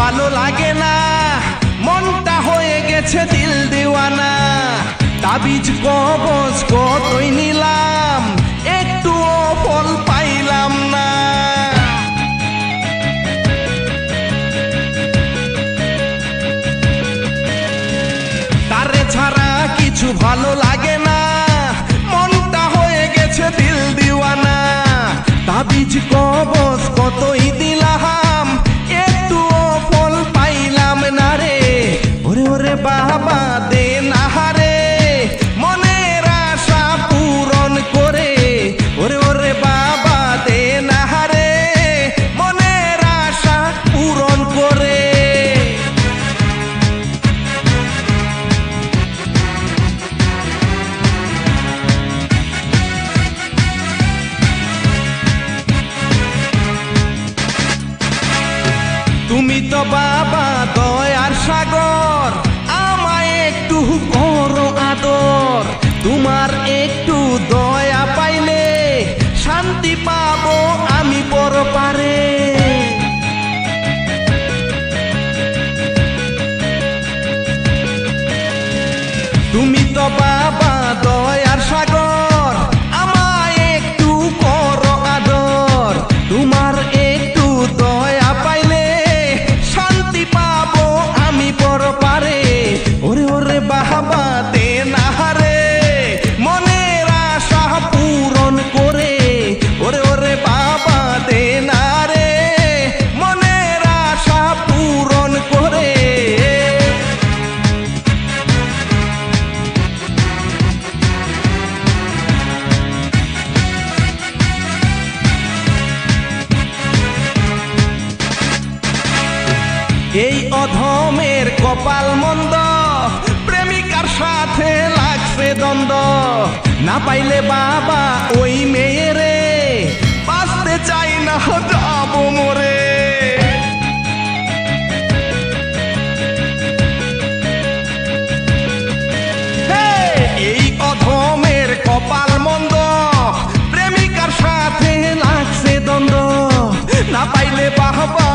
ভালো লাগে না, মনটা হয়ে গেছে দিল দিওয়ানা। তাবিজ কবজ কতই নিলাম, একটুও ফল পাইলাম না। তারে ছাড়া কিছু ভালো লাগে না, মনটা হয়ে গেছে দিল দিওয়ানা। তাবিজ কবজ কতই দিলাম, একটুও ফল পাইলাম না রে। ওরে ওরে বাবা দে না হারে, মনের আশা পূরণ করে। ওরে ওরে বাবা দে না হারে, মনের আশা পূরণ করে। তুমি তো বাবা দয়ার সাগর, আমায় একটু করো আদর। তোমার একটু দয়া পাইলে শান্তি পাবো আমি পরপারে। তুমি তো বাবা দয়ার সাগর, আমায় একটু করো আদর। তোমার একটু দয়া পাইলে শান্তি পাবো আমি পরপারে। ওরে ওরে বাবা দে না হারে, মনের আশা পূরণ করে। ওরে ওরে বাবা দে না রে, মনের আশা পূরণ করে। এই অধমের কপাল মন্দ, প্রেমিকার সাথে লাগছে দ্বন্দ্ব। না পাইলে বাবা ওই মেয়েরে, বাঁচতে চাই না যাবো মরে। এই অধমের কপাল মন্দ, প্রেমিকার সাথে লাগছে দ্বন্দ্ব। না পাইলে বাবা